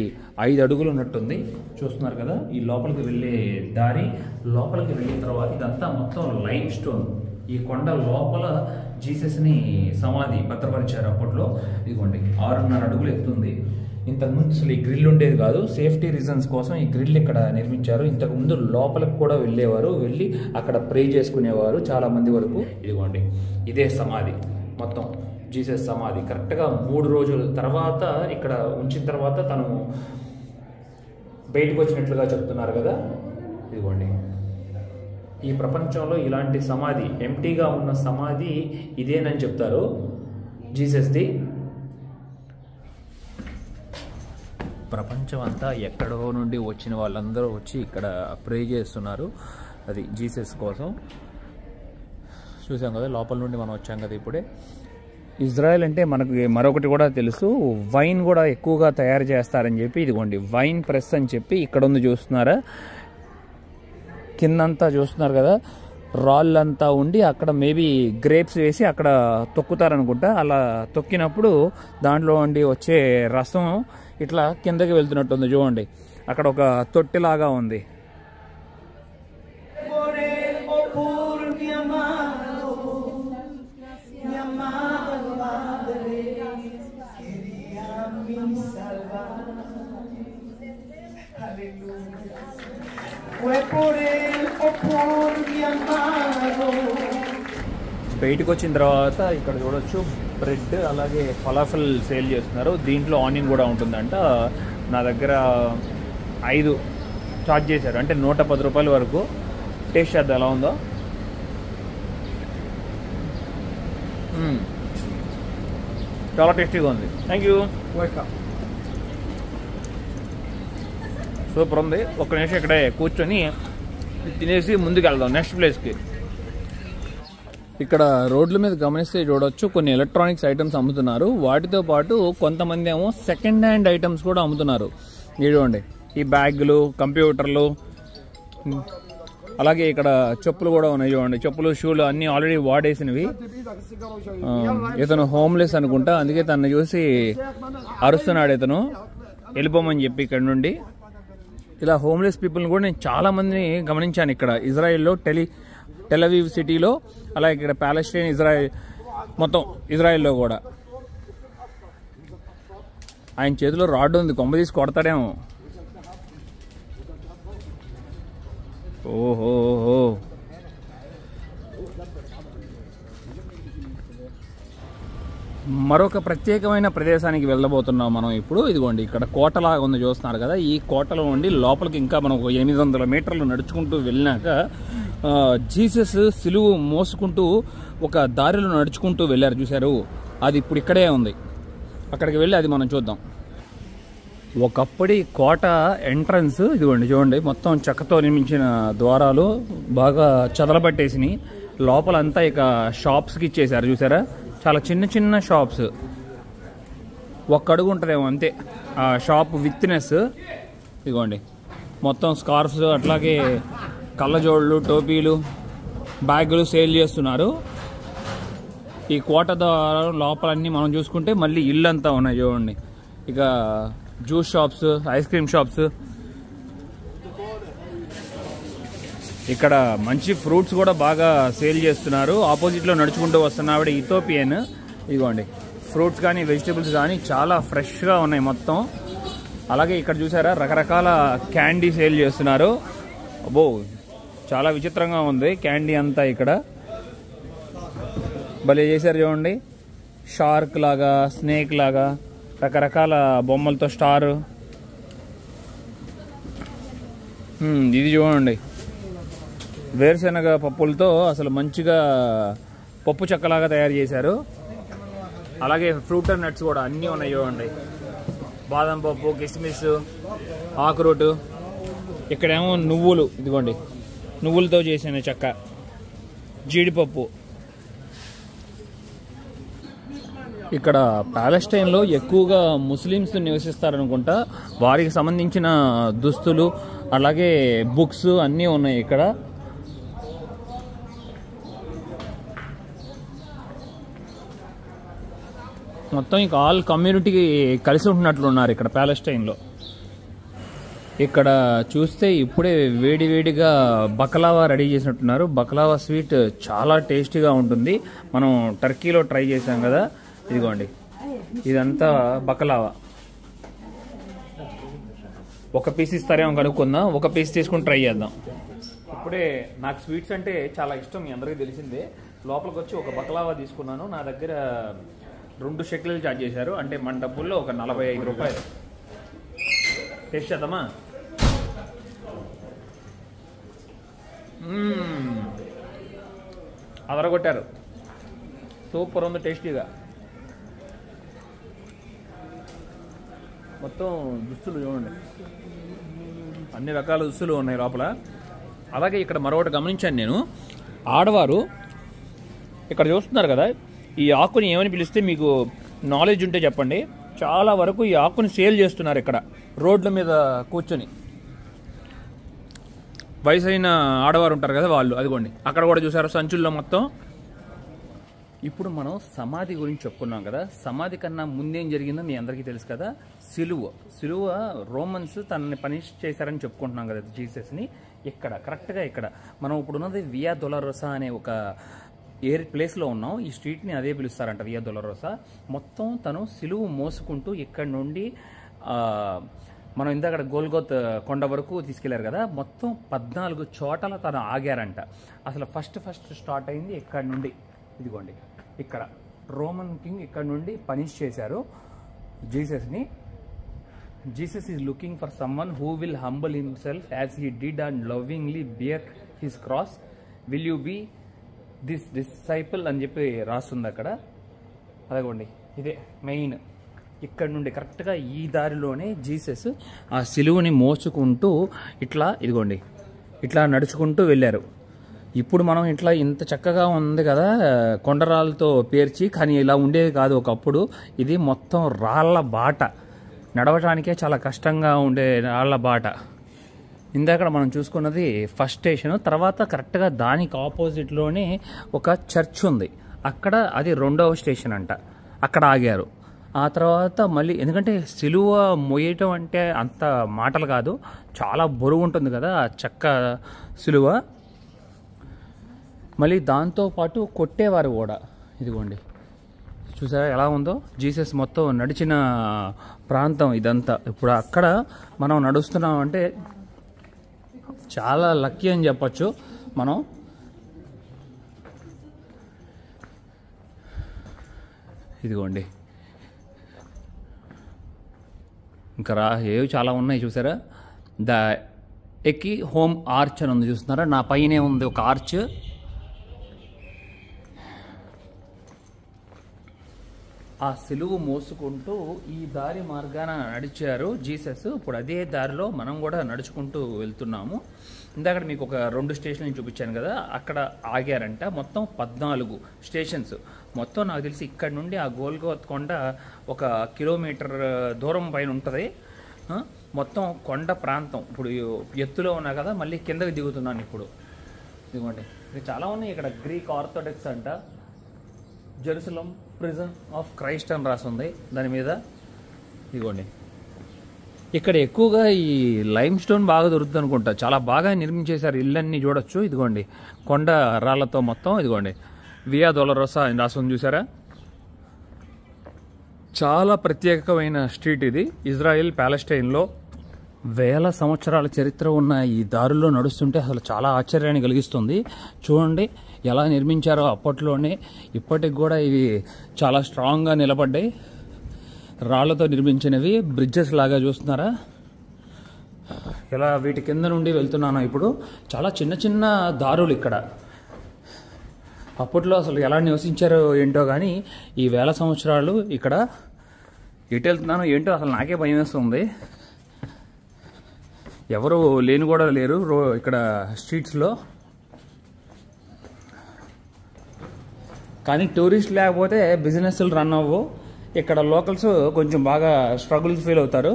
5 అడుగులు ఉన్నట్టుంది. చూస్తున్నారు కదా ఈ లోపలికి వెళ్ళే దారి. లోపలికి వెళ్ళిన తర్వాత ఇదంతా మొత్తం లైమ్ స్టోన్. ఈ కొండ లోపల జీసస్ని సమాధి భద్రపరిచారు అప్పట్లో. ఇదిగోండి 6.5 అడుగులు ఎత్తుంది. ఇంతకుముందు అసలు ఈ గ్రిల్ ఉండేది కాదు. సేఫ్టీ రీజన్స్ కోసం ఈ గ్రిల్ ఇక్కడ నిర్మించారు. ఇంతకుముందు లోపలికి కూడా వెళ్ళేవారు, వెళ్ళి అక్కడ ప్రే చేసుకునేవారు చాలా మంది వరకు. ఇదిగోండి ఇదే సమాధి, మొత్తం జీసస్ సమాధి. కరెక్ట్గా 3 రోజుల తర్వాత ఇక్కడ ఉంచిన తర్వాత తను బయటకు వచ్చినట్లుగా చెప్తున్నారు కదా. ఇదిగోండి ఈ ప్రపంచంలో ఇలాంటి సమాధి, ఎంటీగా ఉన్న సమాధి ఇదేనని చెప్తారు జీసస్ది. ప్రపంచం అంతా ఎక్కడో నుండి వచ్చిన వాళ్ళందరూ వచ్చి ఇక్కడ ప్రే చేస్తున్నారు, అది జీసస్ కోసం. చూసాం కదా లోపల నుండి మనం వచ్చాం కదా ఇప్పుడే. ఇజ్రాయెల్ అంటే మనకు మరొకటి కూడా తెలుసు, వైన్ కూడా ఎక్కువగా తయారు చేస్తారని చెప్పి. ఇదిగోండి వైన్ ప్రెస్ అని చెప్పి ఇక్కడ ఉంది చూస్తున్నారా, కిందంతా చూస్తున్నారు కదా రాళ్ళంతా ఉండి అక్కడ మేబీ గ్రేప్స్ వేసి అక్కడ తొక్కుతారనుకుంటా. అలా తొక్కినప్పుడు దాంట్లో ఉండి వచ్చే రసం ఇట్లా కిందకి వెళ్తున్నట్టుంది చూడండి. అక్కడ ఒక తొట్టిలాగా ఉంది. బయటకు వచ్చిన తర్వాత ఇక్కడ చూడొచ్చు బ్రెడ్ అలాగే ఫలాఫల్ సేల్ చేస్తున్నారు. దీంట్లో ఆనియన్ కూడా ఉంటుందంట. నా దగ్గర 5 చార్జ్ చేశారు, అంటే 110 రూపాయల వరకు. టేస్ట్ చేద్దాం ఎలా ఉందో. చాలా టేస్టీగా ఉంది. Thank you. సూపర్ ఉంది. ఒక్క నిమిషం ఇక్కడే కూర్చొని తినేసి ముందుకు వెళ్దాం నెక్స్ట్ ప్లేస్కి. ఇక్కడ రోడ్ల మీద గమనిస్తే చూడొచ్చు కొన్ని ఎలక్ట్రానిక్స్ ఐటమ్స్ అమ్ముతున్నారు. వాటితో పాటు కొంతమంది ఏమో సెకండ్ హ్యాండ్ ఐటమ్స్ కూడా అమ్ముతున్నారు. చూడండి, ఈ బ్యాగులు, కంప్యూటర్లు, అలాగే ఇక్కడ చెప్పులు కూడా ఉన్నాయి చూడండి. చెప్పులు, షూలు అన్నీ ఆల్రెడీ వాడేసినవి. ఇతను హోమ్లెస్ అనుకుంటా, అందుకే తను చూసి అరుస్తున్నాడు ఇతను వెళ్ళిపోమని చెప్పి ఇక్కడ నుండి. ఇలా హోమ్లెస్ పీపుల్ని కూడా నేను చాలా మందిని గమనించాను ఇక్కడ ఇజ్రాయెల్లో, టెల్ అవీవ్ సిటీలో, అలాగే ఇక్కడ ప్యాలెస్టైన్, ఇజ్రాయెల్, మొత్తం ఇజ్రాయెల్లో కూడా. ఆయన చేతిలో రాడ్ ఉంది, కొమ్మ తీసి కొడతాడేమో. ఓహోహో, మరొక ప్రత్యేకమైన ప్రదేశానికి వెళ్ళబోతున్నాం మనం ఇప్పుడు. ఇదిగోండి, ఇక్కడ కోటలాగా ఉంది చూస్తున్నారు కదా. ఈ కోటలో ఉండి లోపలికి ఇంకా మనం 800 మీటర్లు నడుచుకుంటూ వెళ్ళినాక జీసస్ సిలువు మోసుకుంటూ ఒక దారిలో నడుచుకుంటూ వెళ్ళారు చూశారు. అది ఇప్పుడు ఇక్కడే ఉంది. అక్కడికి వెళ్ళి అది మనం చూద్దాం. ఒకప్పటి కోట ఎంట్రన్స్ ఇదిగోండి చూడండి. మొత్తం చెక్కతో నిర్మించిన ద్వారాలు బాగా చదలబట్టేసినాయి. లోపలంతా ఇక షాప్స్కి ఇచ్చేసారు చూసారా. చాలా చిన్న చిన్న షాప్స్, ఒక్క అడుగు ఉంటుందేమో అంతే ఆ షాప్ విత్నెస్. ఇదిగోండి మొత్తం స్కార్ఫ్స్, అట్లాగే కళ్ళజోళ్ళు, టోపీలు, బ్యాగులు సేల్ చేస్తున్నారు. ఈ కోట ద్వారా లోపలన్నీ మనం చూసుకుంటే మళ్ళీ ఇల్లు అంతా ఉన్నాయి చూడండి. ఇక juice shops, ice cream shops, ఇక్కడ మంచి ఫ్రూట్స్ కూడా బాగా సేల్ చేస్తున్నారు. ఆపోజిట్లో నడుచుకుంటూ వస్తున్న ఆవిడ ఇథోపియన్. ఇదిగోండి ఫ్రూట్స్ కానీ వెజిటేబుల్స్ కానీ చాలా ఫ్రెష్గా ఉన్నాయి మొత్తం. అలాగే ఇక్కడ చూసారా రకరకాల క్యాండీ సేల్ చేస్తున్నారు. అబ్బో, చాలా విచిత్రంగా ఉంది క్యాండీ అంతా. ఇక్కడ భలే చేశారు చూడండి. షార్క్ లాగా, స్నేక్ లాగా, రకరకాల బొమ్మలతో స్టార్. ఇది చూడండి, వేరుశనగ పప్పులతో అసలు మంచిగా పప్పు చెక్కలాగా తయారు చేశారు. అలాగే ఫ్రూట్ అండ్ నట్స్ కూడా అన్నీ ఉన్నాయి చూడండి. బాదం పప్పు, కిస్మిస్, ఆకురోటు. ఇక్కడేమో నువ్వులు, ఇదిగోండి నువ్వులతో చేసిన చెక్క, జీడిపప్పు. ఇక్కడ ప్యాలెస్టైన్లో ఎక్కువగా ముస్లిమ్స్ నివసిస్తారనుకుంటా. వారికి సంబంధించిన దుస్తులు, అలాగే బుక్స్ అన్నీ ఉన్నాయి ఇక్కడ. మొత్తం ఇంకా ఆల్ కమ్యూనిటీకి కలిసి ఉంటున్నట్లున్నారు ఇక్కడ ప్యాలెస్టైన్లో. ఇక్కడ చూస్తే ఇప్పుడే వేడివేడిగా బకలావా రెడీ చేసినట్టున్నారు. బకలావా స్వీట్ చాలా టేస్టీగా ఉంటుంది. మనం టర్కీలో ట్రై చేసాం కదా. ఇదిగోండి, ఇదంతా బకలావా. ఒక పీస్ ఇస్తారేమో కనుక్కుందాం. ఒక పీస్ తీసుకుని ట్రై చేద్దాం. ఇప్పుడే నాకు స్వీట్స్ అంటే చాలా ఇష్టం, మీ అందరికీ తెలిసిందే. లోపలికి వచ్చి ఒక బకలావా తీసుకున్నాను. నా దగ్గర 2 షెక్లీలు ఛార్జ్ చేశారు, అంటే మన డబ్బుల్లో ఒక 45 రూపాయలు. టేస్ట్ చేద్దామా? అదరగొట్టారు, సూపర్ ఉంది, టేస్టీగా. మొత్తం దుస్తులు చూడండి, అన్ని రకాల దుస్తులు ఉన్నాయి లోపల. అలాగే ఇక్కడ మరొకటి గమనించాను నేను, ఆడవారు ఇక్కడ చూస్తున్నారు కదా, ఈ ఆకుని ఏమని పిలిస్తే మీకు నాలెడ్జ్ ఉంటే చెప్పండి. చాలా వరకు ఈ ఆకుని సేల్ చేస్తున్నారు ఇక్కడ రోడ్ల మీద కూర్చొని. వయసు అయిన ఆడవారు ఉంటారు కదా వాళ్ళు, అదిగోండి అక్కడ కూడా చూసారు సంచుల్లో మొత్తం. ఇప్పుడు మనం సమాధి గురించి చెప్పుకున్నాం కదా, సమాధి కన్నా ముందేం జరిగిందో మీ అందరికీ తెలుసు కదా, సిలువ రోమన్స్ తనని పనిష్ చేశారని చెప్పుకుంటున్నాం కదా జీసస్ని. ఇక్కడ కరెక్ట్గా ఇక్కడ మనం ఇప్పుడు ఉన్నది వియా డొలరోసా అనే ఒక ప్లేస్లో ఉన్నాం. ఈ స్ట్రీట్ని అదే పిలుస్తారంట, వియా డొలరోసా. మొత్తం తను సిలువ మోసుకుంటూ ఇక్కడ నుండి మనం ఇందాక గోల్గోత్ కొండ వరకు తీసుకెళ్లారు కదా, మొత్తం 14 చోట్ల తను ఆగారంట. అసలు ఫస్ట్ స్టార్ట్ అయింది ఇక్కడ నుండి. ఇదిగోండి ఇక్కడ రోమన్ కింగ్ ఇక్కడ నుండి పనిష్ చేశారు జీసస్ని. Jesus is looking for someone who will humble himself as he did and lovingly bear his cross, will you be this disciple అని చెప్పి రాస్తుంది అక్కడ. అదిగోండి ఇదే మెయిన్. ఇక్కడ నుండి కరెక్ట్గా ఈ దారిలోనే జీసస్ ఆ సిలువని మోసుకుంటూ ఇదిగోండి ఇట్లా నడుచుకుంటూ వెళ్ళారు. ఇప్పుడు మనం ఇట్లా ఇంత చక్కగా ఉంది కదా కొండరాళ్ళతో పేర్చి, కానీ ఇలా ఉండేది కాదు ఒకప్పుడు. ఇది మొత్తం రాళ్ల బాట, నడవటానికే చాలా కష్టంగా ఉండే రాళ్ల బాట. ఇందాక మనం చూసుకున్నది ఫస్ట్ స్టేషన్. తర్వాత కరెక్ట్గా దానికి ఆపోజిట్లోనే ఒక చర్చ్ ఉంది, అక్కడ అది 2వ స్టేషన్ అంట. అక్కడ ఆగారు. ఆ తర్వాత మళ్ళీ, ఎందుకంటే సిలువ మోయటం అంటే అంత మాటలు కాదు, చాలా బరువు ఉంటుంది కదా ఆ చెక్క సిలువ. మళ్ళీ దాంతోపాటు కొట్టేవారు కూడా. ఇదిగోండి చూసారా ఎలా ఉందో జీసస్ మొత్తం నడిచిన ప్రాంతం ఇదంతా. ఇప్పుడు అక్కడ మనం నడుస్తున్నాం అంటే చాలా లక్కీ అని చెప్పచ్చు మనం. ఇదిగోండి ఇంకా ఏవి చాలా ఉన్నాయి చూసారా. ద ఎకి హోమ్ ఆర్చ్ అని ఉంది చూస్తున్నారా, నా పైనే ఉంది ఒక ఆర్చ్. ఆ సిలువ మోసుకుంటూ ఈ దారి మార్గాన నడిచారు జీసస్. ఇప్పుడు అదే దారిలో మనం కూడా నడుచుకుంటూ వెళ్తున్నాము. ఇందాక మీకు ఒక 2 స్టేషన్లు చూపించాను కదా, అక్కడ ఆగారంట. మొత్తం 14 స్టేషన్స్. మొత్తం నాకు తెలిసి ఇక్కడ నుండి ఆ గోల్గోత్ కొండ 1 కిలోమీటర్ దూరం పైన ఉంటుంది. మొత్తం కొండ ప్రాంతం. ఇప్పుడు ఎత్తులో ఉన్నా కదా, మళ్ళీ కిందకి దిగుతున్నాను ఇప్పుడు. ఇదిగోండి ఇది చాలా ఉన్నాయి ఇక్కడ. గ్రీక్ ఆర్థోడాక్స్ అంట, జెరూసలం ప్రిజన్ ఆఫ్ క్రైస్ట్ అని రాస్తుంది దాని మీద. ఇదిగోండి ఇక్కడ ఎక్కువగా ఈ లైమ్ స్టోన్ బాగా దొరుకుతుంది అనుకుంటా, చాలా బాగా నిర్మించేశారు. ఇళ్ళన్నీ చూడొచ్చు. ఇదిగోండి కొండ రాళ్లతో మొత్తం. ఇదిగోండి వియా డొలరోసా అని రాస్తుంది చూసారా. చాలా ప్రత్యేకమైన స్ట్రీట్ ఇది. ఇజ్రాయెల్ ప్యాలెస్టైన్లో వేల సంవత్సరాల చరిత్ర ఉన్న ఈ దారుల్లో నడుస్తుంటే అసలు చాలా ఆశ్చర్యాన్ని కలిగిస్తుంది. చూడండి ఎలా నిర్మించారో అప్పట్లోనే. ఇప్పటికి కూడా ఇవి చాలా స్ట్రాంగ్గా నిలబడ్డాయి. రాళ్లతో నిర్మించినవి బ్రిడ్జెస్ లాగా చూస్తున్నారా. ఇలా వీటి కింద నుండి వెళ్తున్నాను ఇప్పుడు. చాలా చిన్న చిన్న దారులు ఇక్కడ. అప్పట్లో అసలు ఎలా నివసించారో ఏంటో కానీ ఈ వేల సంవత్సరాలు ఇక్కడ ఎటు వెళ్తున్నానో ఏంటో అసలు నాకే భయం వేస్తుంది. ఎవరు లేని కూడా లేరు ఇక్కడ స్ట్రీట్స్లో. కానీ టూరిస్ట్ లేకపోతే బిజినెస్లు రన్ అవ్వవు. ఇక్కడ లోకల్స్ కొంచెం బాగా స్ట్రగుల్స్ ఫీల్ అవుతారు.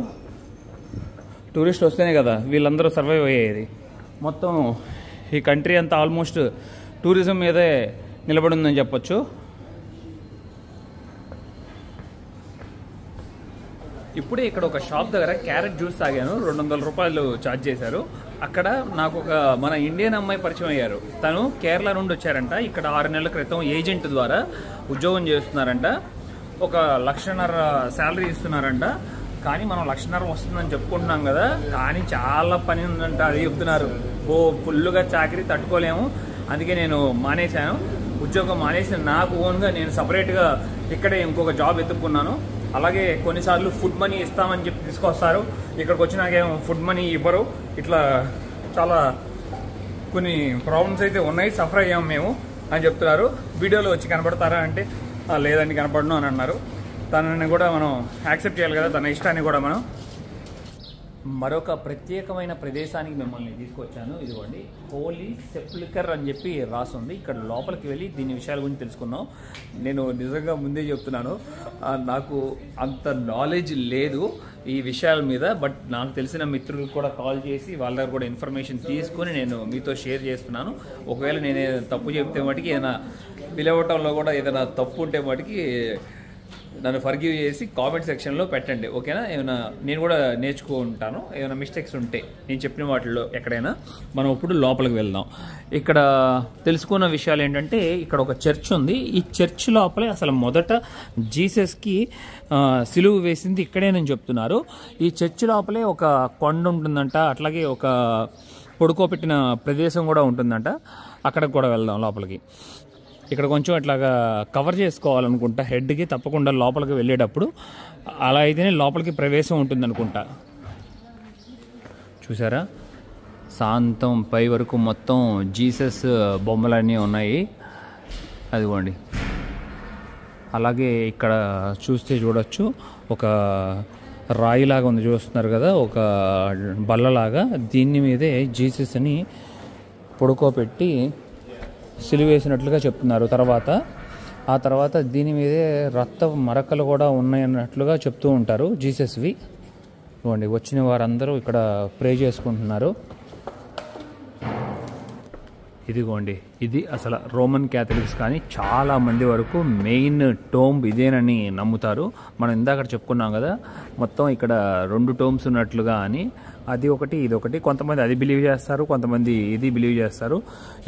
టూరిస్ట్ వస్తేనే కదా వీళ్ళందరూ సర్వైవ్ అయ్యేది. మొత్తం ఈ కంట్రీ అంతా ఆల్మోస్ట్ టూరిజం మీదే నిలబడి ఉందని చెప్పొచ్చు. ఇప్పుడే ఇక్కడ ఒక షాప్ దగ్గర క్యారెట్ జ్యూస్ తాగాను. 200 రూపాయలు ఛార్జ్ చేశారు. అక్కడ నాకు ఒక మన ఇండియన్ అమ్మాయి పరిచయం అయ్యారు. తను కేరళ నుండి వచ్చారంట. ఇక్కడ 6 నెలల క్రితం ఏజెంట్ ద్వారా ఉద్యోగం చేస్తున్నారంట. 1,50,000 శాలరీ ఇస్తున్నారంట. కానీ మనం 1,50,000 వస్తుందని చెప్పుకుంటున్నాం కదా, కానీ చాలా పని ఉందంట. అది చెప్తున్నారు. ఫుల్గా చాకరీ తట్టుకోలేము, అందుకే నేను మానేశాను. ఉద్యోగం మానేసి నాకు ఓన్గా నేను సపరేట్గా ఇక్కడే ఇంకొక జాబ్ ఎత్తుక్కున్నాను. అలాగే కొన్నిసార్లు ఫుడ్ మనీ ఇస్తామని చెప్పి తీసుకొస్తారు. ఇక్కడికి వచ్చినాకేమో ఫుడ్ మనీ ఇవ్వరు. ఇట్లా చాలా కొన్ని ప్రాబ్లమ్స్ అయితే ఉన్నాయి. సఫర్ అయ్యాము మేము అని చెప్తున్నారు. వీడియోలో వచ్చి కనపడతారా అంటే లేదండి కనపడను అని అన్నారు. తనని కూడా మనం యాక్సెప్ట్ చేయాలి కదా, తన ఇష్టాన్ని కూడా మనం. మరొక ప్రత్యేకమైన ప్రదేశానికి మిమ్మల్ని తీసుకొచ్చాను. ఇదిగోండి హోలీ సెప్లికర్ అని చెప్పి రాస్తుంది. ఇక్కడ లోపలికి వెళ్ళి దీని విషయాల గురించి తెలుసుకుందాం. నేను నిజంగా ముందే చెప్తున్నాను, నాకు అంత నాలెడ్జ్ లేదు. ఈ విషయాల మీద. బట్ నాకు తెలిసిన మిత్రులకు కూడా కాల్ చేసి వాళ్ళ దగ్గర కూడా ఇన్ఫర్మేషన్ తీసుకొని నేను మీతో షేర్ చేస్తున్నాను. ఒకవేళ నేను ఏదైనా తప్పు చెప్తే మటుకి ఏదైనా పిలవటంలో కూడా ఏదైనా తప్పు ఉంటే మటుకి నన్ను ఫర్గివ్ చేసి కామెంట్ సెక్షన్లో పెట్టండి, ఓకేనా? ఏమైనా నేను కూడా నేర్చుకుంటాను, ఏమైనా మిస్టేక్స్ ఉంటే నేను చెప్పిన వాటిల్లో ఎక్కడైనా. మనం ఇప్పుడు లోపలికి వెళ్దాం. ఇక్కడ తెలుసుకున్న విషయాలు ఏంటంటే, ఇక్కడ ఒక చర్చ్ ఉంది. ఈ చర్చ్ లోపలే అసలు మొదట జీసస్కి సిలువ వేసింది ఇక్కడేనని చెప్తున్నారు. ఈ చర్చ్ లోపలే ఒక కొండ ఉంటుందంట, అట్లాగే ఒక పడుకోబెట్టిన ప్రదేశం కూడా ఉంటుందంట. అక్కడికి కూడా వెళ్దాం లోపలికి. ఇక్కడ కొంచెం ఇట్లాగా కవర్ చేసుకోవాలనుకుంటా హెడ్కి, తప్పకుండా లోపలికి వెళ్ళేటప్పుడు. అలా అయితేనే లోపలికి ప్రవేశం ఉంటుంది అనుకుంటా. చూసారా, శాంతం పై వరకు మొత్తం జీసస్ బొమ్మలన్నీ ఉన్నాయి. అదిగోండి. అలాగే ఇక్కడ చూస్తే చూడొచ్చు, ఒక రాయిలాగా ఉంది, చూస్తున్నారు కదా, ఒక బల్లలాగా. దీని మీదే జీసస్ని పడుకోబెట్టి సిలువేసినట్లుగా చెప్తున్నారు. ఆ తర్వాత దీని మీదే రక్త మరకలు కూడా ఉన్నాయన్నట్లుగా చెప్తూ ఉంటారు జీసస్వి. ఇవ్వండి, వచ్చిన వారందరూ ఇక్కడ ప్రే చేసుకుంటున్నారు. ఇదిగోండి, ఇది అసలు రోమన్ క్యాథలిక్స్ కానీ చాలా మంది వరకు మెయిన్ టోంబ్ ఇదేనని నమ్ముతారు. మనం ఇందాక చెప్పుకున్నాం కదా, మొత్తం ఇక్కడ 2 టోంబ్స్ ఉన్నట్లుగా అని. అది ఒకటి, ఇది ఒకటి. కొంతమంది అది బిలీవ్ చేస్తారు, కొంతమంది ఇది బిలీవ్ చేస్తారు.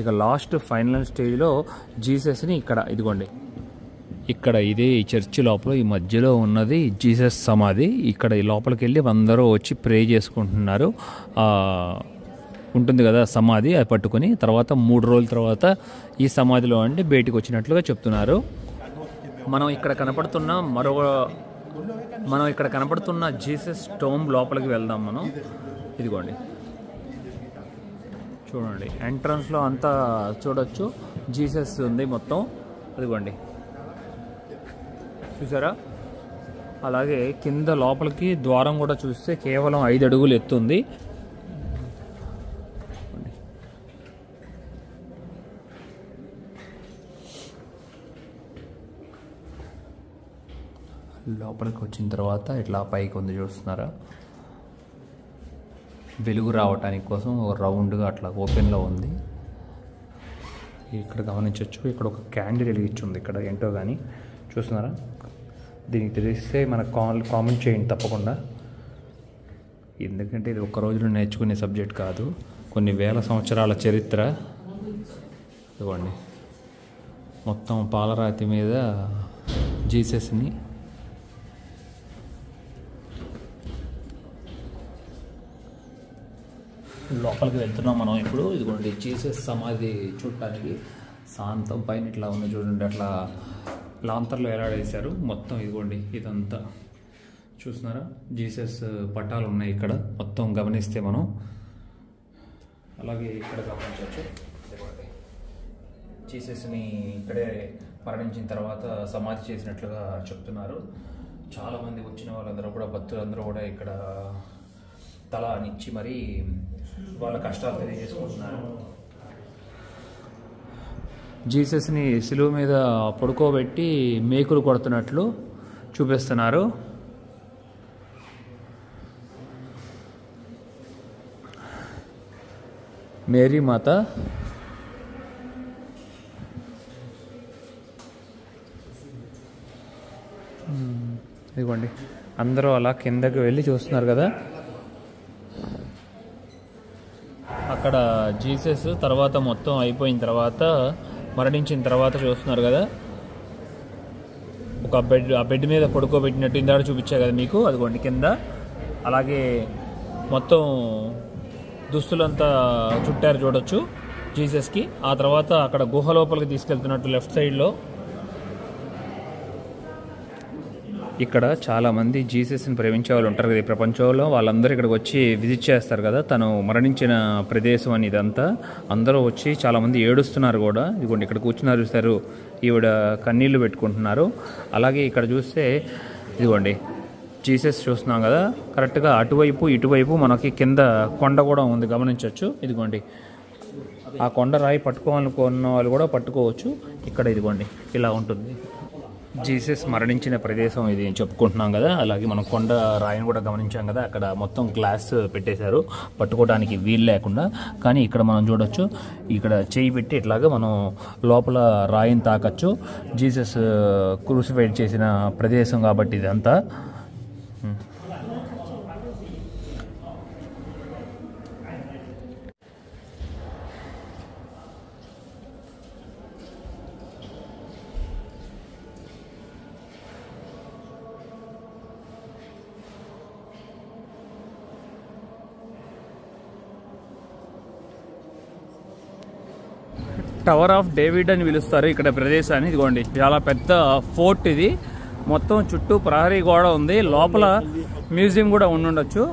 ఇక లాస్ట్ ఫైనల్ స్టేజ్లో జీసస్ని ఇక్కడ, ఇదిగోండి, ఇక్కడ ఇదే ఈ చర్చి లోపల ఈ మధ్యలో ఉన్నది జీసస్ సమాధి. ఇక్కడ ఈ లోపలికి వెళ్ళి అందరూ వచ్చి ప్రే చేసుకుంటున్నారు. ఉంటుంది కదా సమాధి, అది పట్టుకొని తర్వాత 3 రోజుల తర్వాత ఈ సమాధిలో అంటే బయటికి వచ్చినట్లుగా చెప్తున్నారు. మనం ఇక్కడ కనపడుతున్న జీసస్ టోంబ్ లోపలికి వెళ్దాం మనం. ఇదిగోండి, చూడండి, ఎంట్రన్స్లో అంతా చూడొచ్చు, జీసస్ ఉంది మొత్తం. అదిగోండి, చూసారా? అలాగే కింద లోపలికి ద్వారం కూడా చూస్తే కేవలం 5 అడుగులు ఎత్తుంది. లోపలికి వచ్చిన తర్వాత ఇట్లా పైకి ఉంది, చూస్తున్నారా? వెలుగు రావటానికి కోసం ఒక రౌండ్గా అట్లా ఓపెన్లో ఉంది. ఇక్కడ గమనించవచ్చు, ఇక్కడ ఒక క్యాండిల్ వెలిగించుంది. ఇక్కడ ఏంటో కానీ చూస్తున్నారా? దీనికి తెలిస్తే మనకు కామెంట్ చేయండి తప్పకుండా. ఎందుకంటే ఇది ఒక్క రోజులో నేర్చుకునే సబ్జెక్ట్ కాదు, కొన్ని వేల సంవత్సరాల చరిత్ర. ఇవ్వండి, మొత్తం పాలరాతి మీద జీసస్ని లోపలికి వెళ్తున్నాం మనం ఇప్పుడు. ఇదిగోండి, జీసస్ సమాధి చూడటానికి శాంతం పైన ఇట్లా ఉంది చూడండి, అట్లా లాంతర్లో ఎలాడేశారు మొత్తం. ఇదిగోండి, ఇదంతా చూస్తున్నారా? జీసస్ పటాలు ఉన్నాయి ఇక్కడ మొత్తం గమనిస్తే మనం. అలాగే ఇక్కడ గమనించవచ్చు, జీసస్ని ఇక్కడే మరణించిన తర్వాత సమాధి చేసినట్లుగా చెప్తున్నారు. చాలామంది వచ్చిన వాళ్ళందరూ కూడా, భక్తులందరూ కూడా ఇక్కడ తల నిచ్చి మరీ వాళ్ళ కష్టాలు తెలియజేసుకుంటున్నారు. జీసస్ని సిలువ మీద పడుకోబెట్టి మేకులు కొడుతున్నట్లు చూపిస్తున్నారు. మేరీ మాత, ఇదిగోండి, అందరూ అలా కిందకి వెళ్ళి చూస్తున్నారు కదా. అక్కడ జీసస్ తర్వాత మొత్తం అయిపోయిన తర్వాత, మరణించిన తర్వాత చూస్తున్నారు కదా, ఒక బెడ్ మీద పడుకోబెట్టినట్టు ఇందాక చూపించా కదా మీకు, అదిగోండి కింద. అలాగే మొత్తం దుస్తులంతా చుట్టారు చూడొచ్చు జీసస్కి. ఆ తర్వాత అక్కడ గుహ లోపలికి తీసుకెళ్తున్నట్టు లెఫ్ట్ సైడ్లో. ఇక్కడ చాలామంది జీసస్ని ప్రేమించే వాళ్ళు ఉంటారు కదా ఈ ప్రపంచంలో, వాళ్ళందరూ ఇక్కడికి వచ్చి విజిట్ చేస్తారు కదా, తను మరణించిన ప్రదేశం అని ఇదంతా. అందరూ వచ్చి చాలామంది ఏడుస్తున్నారు కూడా. ఇదిగోండి, ఇక్కడ కూర్చున్నారు చూస్తారు, ఈవిడ కన్నీళ్లు పెట్టుకుంటున్నారు. అలాగే ఇక్కడ చూస్తే ఇదిగోండి జీసస్ చూస్తున్నాం కదా, కరెక్ట్గా అటువైపు ఇటువైపు మనకి కింద కొండ కూడా ఉంది, గమనించవచ్చు. ఇదిగోండి, ఆ కొండ రాయి పట్టుకోవాలనుకున్న వాళ్ళు కూడా పట్టుకోవచ్చు. ఇక్కడ ఇదిగోండి ఇలా ఉంటుంది. జీసస్ మరణించిన ప్రదేశం ఇది చెప్పుకుంటున్నాం కదా, అలాగే మనం కొండ రాయిని కూడా గమనించాం కదా, అక్కడ మొత్తం గ్లాస్ పెట్టేశారు పట్టుకోవడానికి వీలు లేకుండా. కానీ ఇక్కడ మనం చూడొచ్చు, ఇక్కడ చేయి పెట్టి ఇట్లాగా మనం లోపల రాయిని తాకచ్చు. జీసస్ క్రూసిఫైడ్ చేసిన ప్రదేశం కాబట్టి ఇదంతా. టవర్ ఆఫ్ డేవిడ్ అని పిలుస్తారు ఇక్కడ ప్రదేశాన్ని. ఇదిగోండి, చాలా పెద్ద ఫోర్ట్ ఇది. మొత్తం చుట్టూ ప్రహరీ గోడ ఉంది, లోపల మ్యూజియం కూడా ఉండుండొచ్చు.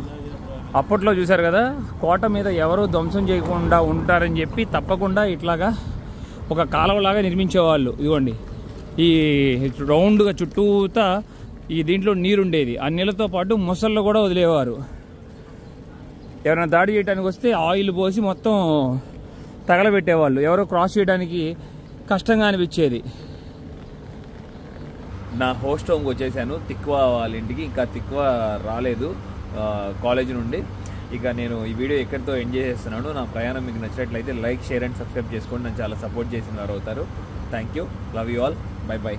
అప్పట్లో చూశారు కదా, కోట మీద ఎవరు ధ్వంసం చేయకుండా ఉంటారని చెప్పి తప్పకుండా ఇట్లాగా ఒక కాలువలాగా నిర్మించేవాళ్ళు. ఇదిగోండి, ఈ రౌండ్గా చుట్టూతా ఈ దీంట్లో నీరుండేది. ఆ నీళ్ళతో పాటు ముసళ్ళు కూడా వదిలేవారు. ఎవరైనా దాడి చేయడానికి వస్తే ఆయిల్ పోసి మొత్తం తగలబెట్టేవాళ్ళు. ఎవరో క్రాస్ చేయడానికి కష్టంగా అనిపించేది. నా హోస్ట్ హోమ్కి వచ్చేసాను, తిక్కువ వాళ్ళ ఇంటికి. ఇంకా తిక్కువ రాలేదు కాలేజ్ నుండి. ఇక నేను ఈ వీడియో ఎక్కడితో ఎంజాయ్ చేస్తున్నాను. నా ప్రయాణం మీకు నచ్చినట్లయితే లైక్, షేర్ అండ్ సబ్స్క్రైబ్ చేసుకోండి. నన్ను చాలా సపోర్ట్ చేసిన వారు అవుతారు. Thank you, love you all, by by.